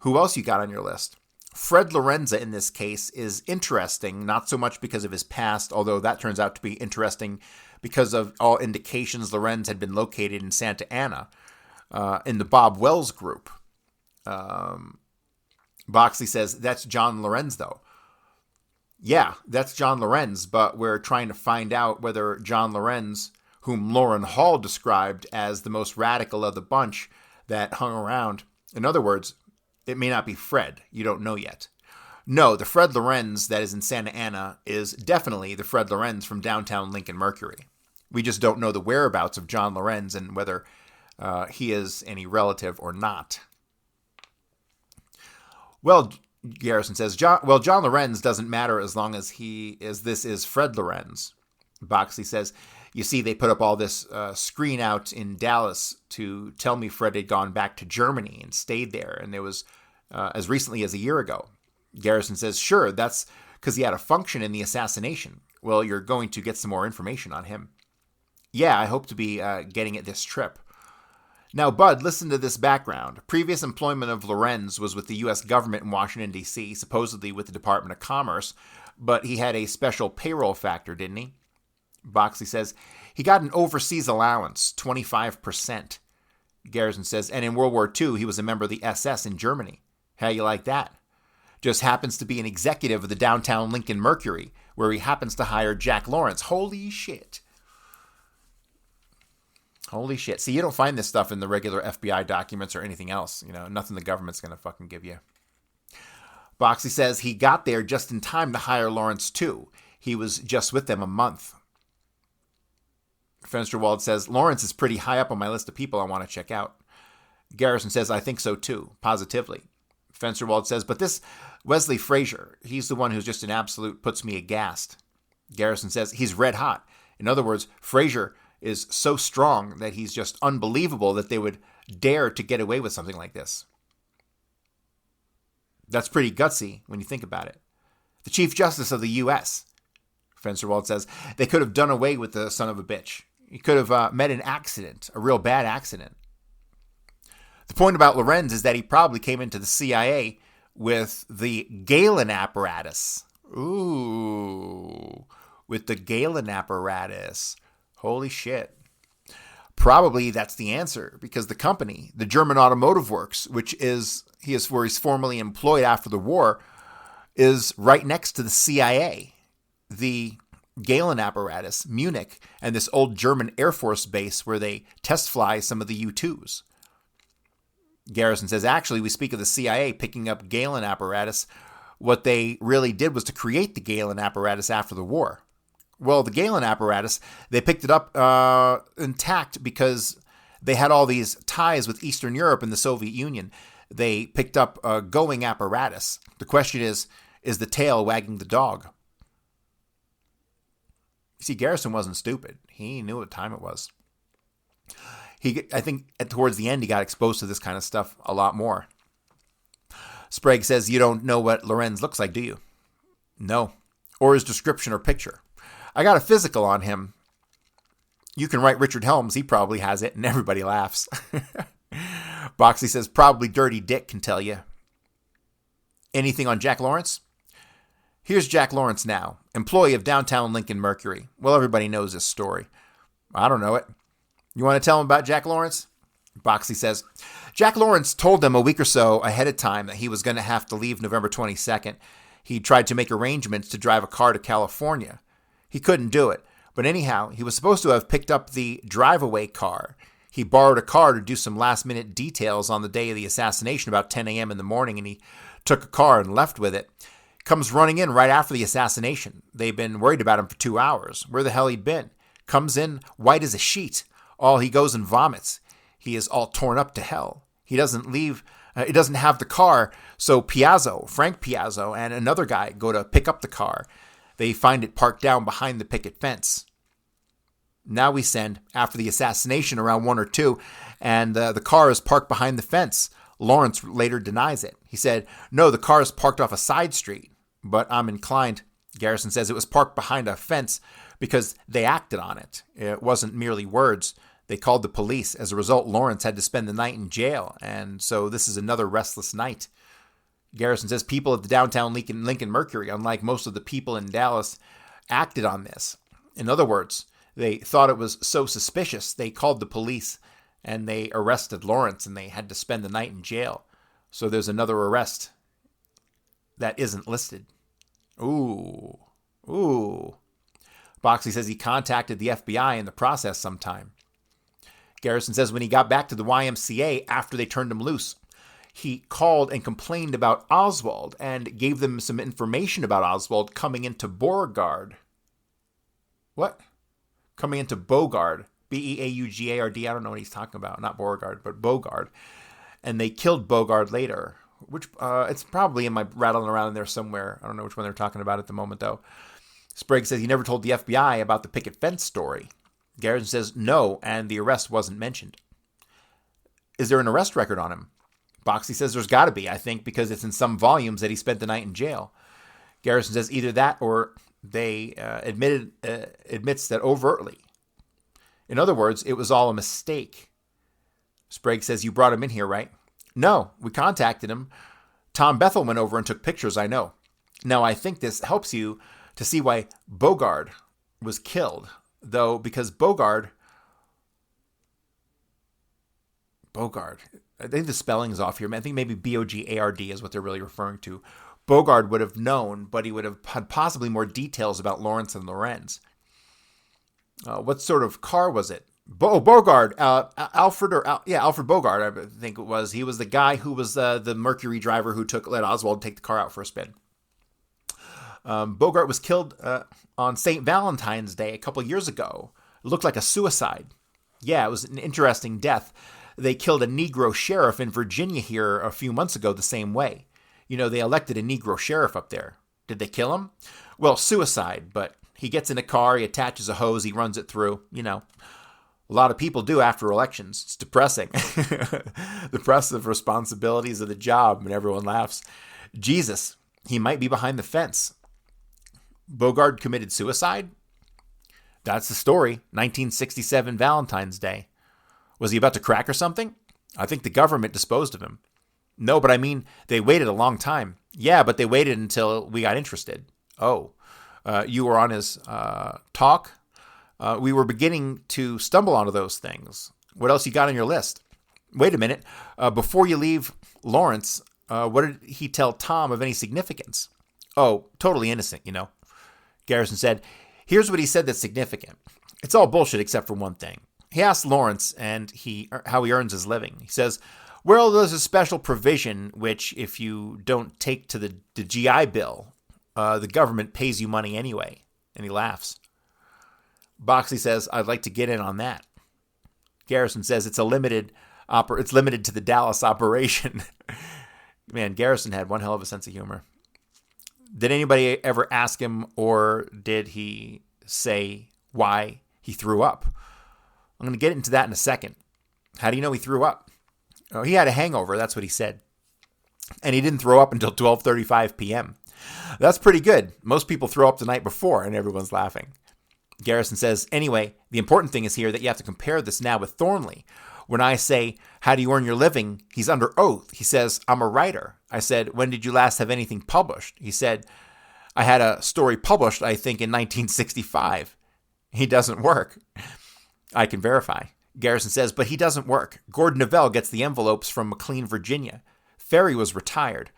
Who else you got on your list? Fred Lorenza in this case is interesting, not so much because of his past, although that turns out to be interesting because of all indications Lorenz had been located in Santa Ana in the Bob Wells group. Boxley says, that's John Lorenz, though. Yeah, that's John Lorenz, but we're trying to find out whether John Lorenz, whom Lauren Hall described as the most radical of the bunch that hung around. In other words, it may not be Fred. You don't know yet. No, the Fred Lorenz that is in Santa Ana is definitely the Fred Lorenz from downtown Lincoln Mercury. We just don't know the whereabouts of John Lorenz and whether he is any relative or not. Well, Garrison says, John Lorenz doesn't matter as long as this is Fred Lorenz. Boxley says, you see, they put up all this screen out in Dallas to tell me Fred had gone back to Germany and stayed there. And there was as recently as a year ago. Garrison says, sure, that's because he had a function in the assassination. Well, you're going to get some more information on him. Yeah, I hope to be getting it this trip. Now, Bud, listen to this background. Previous employment of Lorenz was with the U.S. government in Washington, D.C., supposedly with the Department of Commerce, but he had a special payroll factor, didn't he? Boxley says, he got an overseas allowance, 25%. Garrison says, and in World War II, he was a member of the SS in Germany. How you like that? Just happens to be an executive of the downtown Lincoln Mercury, where he happens to hire Jack Lawrence. Holy shit. Holy shit. See, you don't find this stuff in the regular FBI documents or anything else. You know, nothing the government's going to fucking give you. Boxley says he got there just in time to hire Lawrence, too. He was just with them a month. Fensterwald says, Lawrence is pretty high up on my list of people I want to check out. Garrison says, I think so too, positively. Fensterwald says, but this Wesley Frazier, he's the one who's just an absolute puts me aghast. Garrison says, he's red hot. In other words, Frazier is so strong that he's just unbelievable that they would dare to get away with something like this. That's pretty gutsy when you think about it. The Chief Justice of the U.S., Fensterwald says, they could have done away with the son of a bitch. He could have met an accident, a real bad accident. The point about Lorenz is that he probably came into the CIA with the Galen apparatus. Ooh, with the Galen apparatus. Holy shit. Probably that's the answer, because the company, the German Automotive Works, which is where he's formerly employed after the war, is right next to the CIA. The Galen apparatus, Munich, and this old German Air Force base where they test fly some of the U-2s. Garrison says, actually, we speak of the CIA picking up Galen apparatus. What they really did was to create the Galen apparatus after the war. Well, the Galen apparatus, they picked it up intact because they had all these ties with Eastern Europe and the Soviet Union. They picked up a going apparatus. The question is the tail wagging the dog? See, Garrison wasn't stupid. He knew what time it was. I think towards the end, he got exposed to this kind of stuff a lot more. Sprague says, you don't know what Lorenz looks like, do you? No. Or his description or picture. I got a physical on him. You can write Richard Helms. He probably has it, and everybody laughs. Boxley says, probably Dirty Dick can tell you. Anything on Jack Lawrence? Here's Jack Lawrence now, employee of downtown Lincoln Mercury. Well, everybody knows this story. I don't know it. You want to tell him about Jack Lawrence? Boxley says, Jack Lawrence told them a week or so ahead of time that he was going to have to leave November 22nd. He tried to make arrangements to drive a car to California. He couldn't do it. But anyhow, he was supposed to have picked up the drive-away car. He borrowed a car to do some last-minute details on the day of the assassination about 10 a.m. in the morning, and he took a car and left with it. Comes running in right after the assassination. They've been worried about him for 2 hours. Where the hell he'd been. Comes in white as a sheet. He goes and vomits. He is all torn up to hell. He doesn't leave. He doesn't have the car. So Frank Piazzo, and another guy go to pick up the car. They find it parked down behind the picket fence. Now we send after the assassination around 1 or 2, and the car is parked behind the fence. Lawrence later denies it. He said, no, the car is parked off a side street. But I'm inclined, Garrison says, it was parked behind a fence because they acted on it. It wasn't merely words. They called the police. As a result, Lawrence had to spend the night in jail. And so this is another restless night. Garrison says people at the downtown Lincoln Mercury, unlike most of the people in Dallas, acted on this. In other words, they thought it was so suspicious, they called the police and they arrested Lawrence and they had to spend the night in jail. So there's another arrest that isn't listed. Ooh. Boxley says he contacted the FBI in the process sometime. Garrison says when he got back to the YMCA after they turned him loose, he called and complained about Oswald and gave them some information about Oswald coming into Beauregard. What? Coming into Beauregard. Beaugard. I don't know what he's talking about. Not Beauregard, but Beauregard. And they killed Beauregard later. Which it's probably in my rattling around in there somewhere. I don't know which one they're talking about at the moment, though. Sprague says he never told the FBI about the picket fence story. Garrison says no, and the arrest wasn't mentioned. Is there an arrest record on him? Boxley says there's got to be, I think, because it's in some volumes that he spent the night in jail. Garrison says either that or they admits that overtly. In other words, it was all a mistake. Sprague says you brought him in here, right? No, we contacted him. Tom Bethel went over and took pictures, I know. Now, I think this helps you to see why Beauregard was killed, though, because Beauregard, I think the spelling's off here. I think maybe Bogard is what they're really referring to. Beauregard would have known, but he would have had possibly more details about Lawrence and Lorenz. What sort of car was it? Beauregard, Alfred Beauregard, I think it was. He was the guy who was the Mercury driver who let Oswald take the car out for a spin. Beauregard was killed on St. Valentine's Day a couple years ago. looked like a suicide. Yeah, it was an interesting death. They killed a Negro sheriff in Virginia here a few months ago the same way. You know, they elected a Negro sheriff up there. Did they kill him? Well, suicide, but he gets in a car, he attaches a hose, he runs it through. You know, a lot of people do after elections. It's depressing. The oppressive responsibilities of the job, and everyone laughs. Jesus, he might be behind the fence. Bogard committed suicide? That's the story. 1967 Valentine's Day. Was he about to crack or something? I think the government disposed of him. No, but I mean, they waited a long time. Yeah, but they waited until we got interested. Oh, you were on his talk? We were beginning to stumble onto those things. What else you got on your list? Wait a minute. Before you leave Lawrence, what did he tell Tom of any significance? Oh, totally innocent, you know. Garrison said, here's what he said that's significant. It's all bullshit except for one thing. He asked Lawrence and how he earns his living. He says, well, there's a special provision which if you don't take to the GI Bill, the government pays you money anyway. And he laughs. Boxley says, I'd like to get in on that. Garrison says it's limited to the Dallas operation. Man, Garrison had one hell of a sense of humor. Did anybody ever ask him, or did he say why he threw up? I'm going to get into that in a second. How do you know he threw up? Oh, he had a hangover, that's what he said. And he didn't throw up until 12:35 p.m. That's pretty good. Most people throw up the night before, and everyone's laughing. Garrison says, anyway, the important thing is here that you have to compare this now with Thornley. When I say, how do you earn your living? He's under oath. He says, I'm a writer. I said, when did you last have anything published? He said, I had a story published, I think, in 1965. He doesn't work. I can verify. Garrison says, but he doesn't work. Gordon Neville gets the envelopes from McLean, Virginia. Ferrie was retired.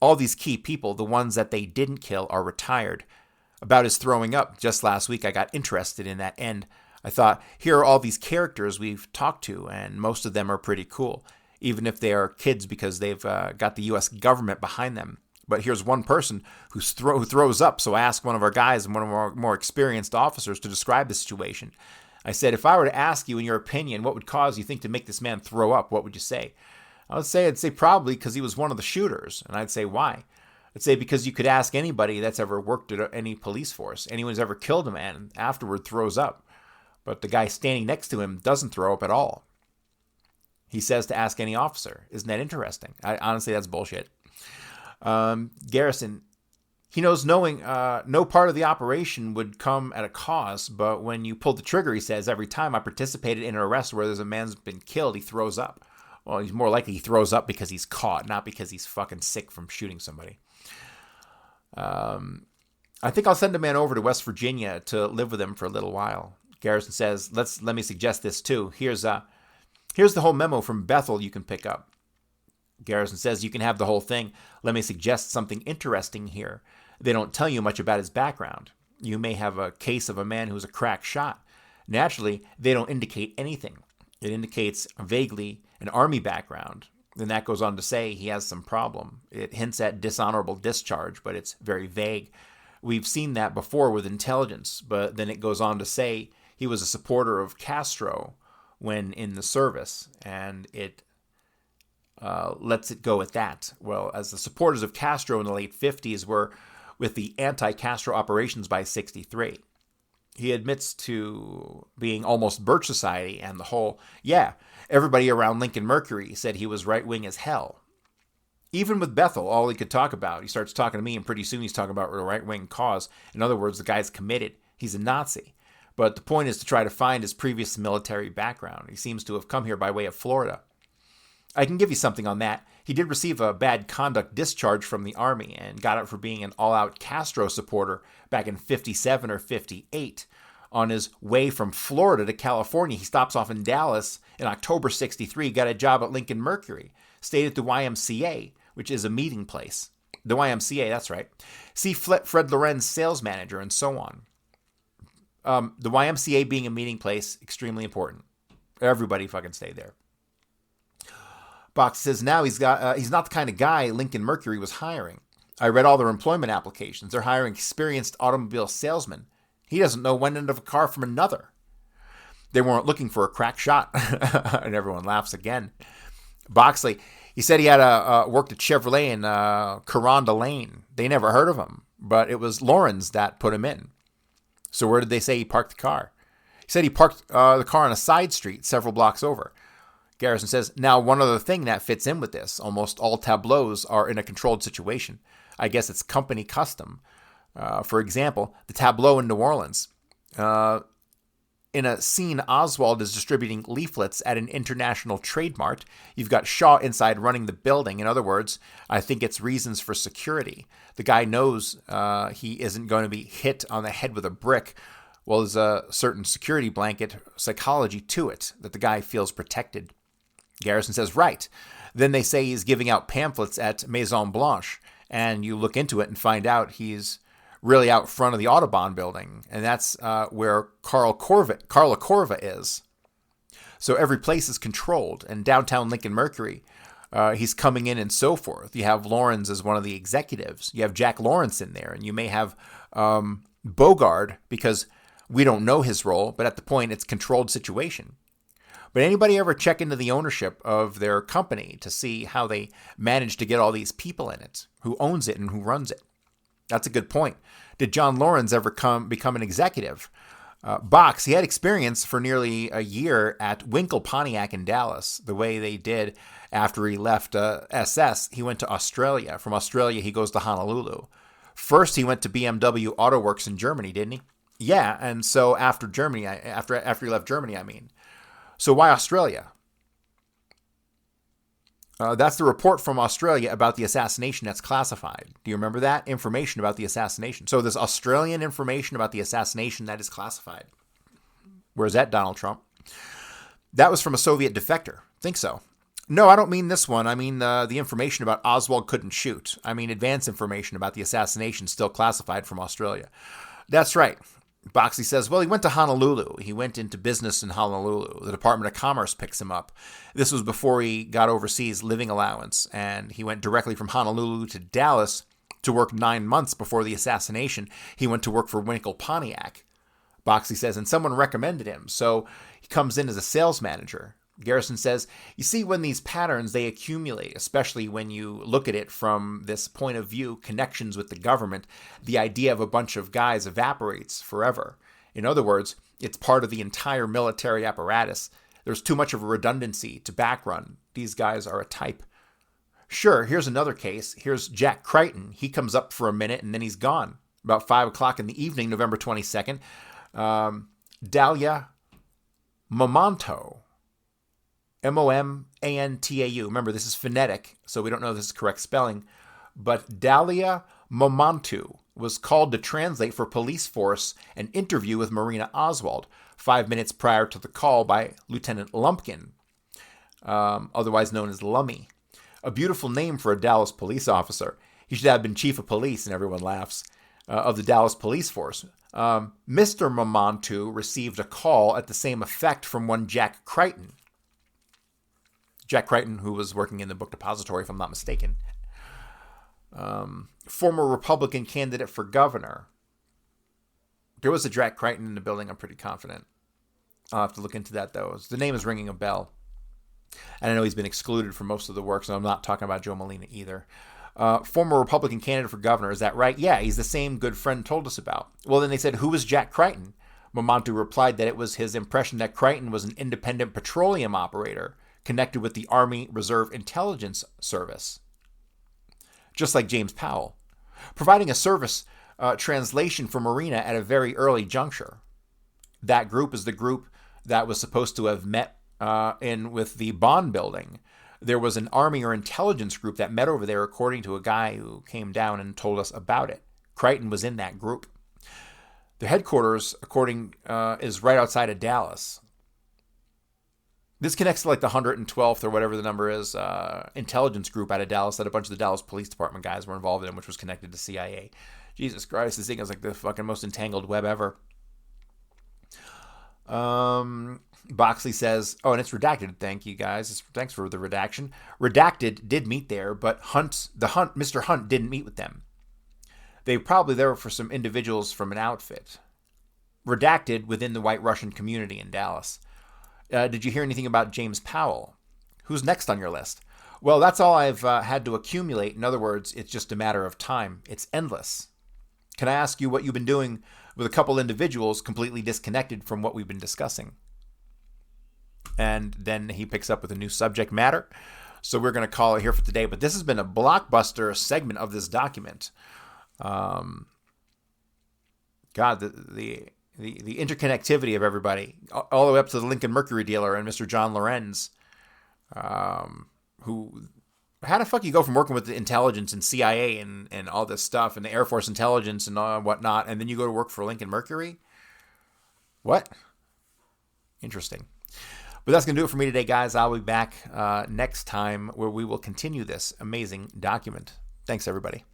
All these key people, the ones that they didn't kill, are retired. About his throwing up, just last week I got interested in that end. I thought, here are all these characters we've talked to, and most of them are pretty cool, even if they are kids because they've got the U.S. government behind them. But here's one person who throws up, so I asked one of our guys and one of our more experienced officers to describe the situation. I said, if I were to ask you, in your opinion, what would cause you think to make this man throw up, what would you say? I'd say probably because he was one of the shooters. And I'd say, why? I'd say because you could ask anybody that's ever worked at any police force. Anyone who's ever killed a man and afterward throws up. But the guy standing next to him doesn't throw up at all. He says to ask any officer. Isn't that interesting? Honestly, that's bullshit. Garrison, he knows knowing no part of the operation would come at a cost, but when you pulled the trigger, he says, every time I participated in an arrest where there's a man's been killed, he throws up. Well, he's more likely he throws up because he's caught, not because he's fucking sick from shooting somebody. I think I'll send a man over to West Virginia to live with him for a little while. Garrison says, let me suggest this too. Here's the whole memo from Bethel you can pick up. Garrison says, you can have the whole thing. Let me suggest something interesting here. They don't tell you much about his background. You may have a case of a man who's a crack shot. Naturally, they don't indicate anything. It indicates vaguely an army background. Then that goes on to say he has some problem. It hints at dishonorable discharge, but it's very vague. We've seen that before with intelligence, but then it goes on to say he was a supporter of Castro when in the service, and it lets it go at that. Well, as the supporters of Castro in the late 50s were with the anti-Castro operations by 63. He admits to being almost Birch Society and the whole, everybody around Lincoln Mercury said he was right-wing as hell. Even with Bethel, all he could talk about, he starts talking to me, and pretty soon he's talking about a right-wing cause. In other words, the guy's committed. He's a Nazi. But the point is to try to find his previous military background. He seems to have come here by way of Florida. I can give you something on that. He did receive a bad conduct discharge from the Army and got it for being an all-out Castro supporter back in 57 or 58. On his way from Florida to California, he stops off in Dallas in October 63, got a job at Lincoln Mercury, stayed at the YMCA, which is a meeting place. The YMCA, that's right. See Fred Lorenz, sales manager, and so on. The YMCA being a meeting place, extremely important. Everybody fucking stayed there. Box says now he's not the kind of guy Lincoln Mercury was hiring. I read all their employment applications. They're hiring experienced automobile salesmen. He doesn't know one end of a car from another. They weren't looking for a crack shot. And everyone laughs again. Boxley, he said he had worked at Chevrolet in Coronda Lane. They never heard of him, but it was Lawrence that put him in. So where did they say he parked the car? He said he parked the car on a side street several blocks over. Garrison says, now one other thing that fits in with this. Almost all tableaus are in a controlled situation. I guess it's company custom. For example, the tableau in New Orleans. In a scene, Oswald is distributing leaflets at an international trade mart. You've got Shaw inside running the building. In other words, I think it's reasons for security. The guy knows he isn't going to be hit on the head with a brick. Well, there's a certain security blanket psychology to it, that the guy feels protected. Garrison says, right. Then they say he's giving out pamphlets at Maison Blanche, and you look into it and find out he's really out front of the Audubon building, and that's where Carla Corva is. So every place is controlled, and downtown Lincoln Mercury, he's coming in and so forth. You have Lawrence as one of the executives. You have Jack Lawrence in there, and you may have Bogard, because we don't know his role, but at the point, it's controlled situation. But anybody ever check into the ownership of their company to see how they managed to get all these people in it? Who owns it and who runs it? That's a good point. Did John Lawrence ever become an executive? Box, he had experience for nearly a year at Winkle Pontiac in Dallas, the way they did after he left SS. He went to Australia. From Australia, he goes to Honolulu. First, he went to BMW Auto Works in Germany, didn't he? Yeah, and so after Germany, after he left Germany, I mean. So why Australia? That's the report from Australia about the assassination that's classified. Do you remember that? Information about the assassination. So there's Australian information about the assassination that is classified. Where's that, Donald Trump? That was from a Soviet defector. Think so. No, I don't mean this one. I mean the information about Oswald couldn't shoot. I mean advance information about the assassination still classified from Australia. That's right. Boxley says, well, he went to Honolulu. He went into business in Honolulu. The Department of Commerce picks him up. This was before he got overseas living allowance, and he went directly from Honolulu to Dallas to work 9 months before the assassination. He went to work for Winkle Pontiac. Boxley says, and someone recommended him, so he comes in as a sales manager. Garrison says, you see, when these patterns, they accumulate, especially when you look at it from this point of view, connections with the government, the idea of a bunch of guys evaporates forever. In other words, it's part of the entire military apparatus. There's too much of a redundancy to backrun. These guys are a type. Sure, here's another case. Here's Jack Crichton. He comes up for a minute and then he's gone. About 5 o'clock in the evening, November 22nd, Dahlia Momantau. Momantau. Remember, this is phonetic, so we don't know if this is correct spelling. But Dahlia Momantau was called to translate for police force an interview with Marina Oswald 5 minutes prior to the call by Lieutenant Lumpkin, otherwise known as Lummy. A beautiful name for a Dallas police officer. He should have been chief of police, and everyone laughs, of the Dallas police force. Mr. Momantau received a call at the same effect from one Jack Crichton. Jack Crichton, who was working in the book depository, if I'm not mistaken. Former Republican candidate for governor. There was a Jack Crichton in the building, I'm pretty confident. I'll have to look into that, though. The name is ringing a bell. And I know he's been excluded from most of the work, so I'm not talking about Joe Molina either. Former Republican candidate for governor, is that right? Yeah, he's the same good friend told us about. Well, then they said, who was Jack Crichton? Momantau replied that it was his impression that Crichton was an independent petroleum operator connected with the Army Reserve Intelligence Service, just like James Powell, providing a service translation for Marina at a very early juncture. That group is the group that was supposed to have met in with the Bond building. There was an Army or intelligence group that met over there, according to a guy who came down and told us about it. Crichton was in that group. The headquarters, according, is right outside of Dallas. This connects to like the 112th or whatever the number is, intelligence group out of Dallas that a bunch of the Dallas Police Department guys were involved in, which was connected to CIA. Jesus Christ, this thing is like the fucking most entangled web ever. Boxley says, oh, and it's redacted. Thank you guys. Thanks for the redaction. Redacted did meet there, but Mr. Hunt didn't meet with them. They were probably there for some individuals from an outfit. Redacted within the White Russian community in Dallas. Did you hear anything about James Powell? Who's next on your list? Well, that's all I've had to accumulate. In other words, it's just a matter of time. It's endless. Can I ask you what you've been doing with a couple individuals completely disconnected from what we've been discussing? And then he picks up with a new subject matter. So we're going to call it here for today. But this has been a blockbuster segment of this document. God, the interconnectivity of everybody, all the way up to the Lincoln Mercury dealer and Mr. John Lorenz, who, how the fuck you go from working with the intelligence and CIA and all this stuff and the Air Force intelligence and whatnot, and then you go to work for Lincoln Mercury? What? Interesting. But that's going to do it for me today, guys. I'll be back next time where we will continue this amazing document. Thanks, everybody.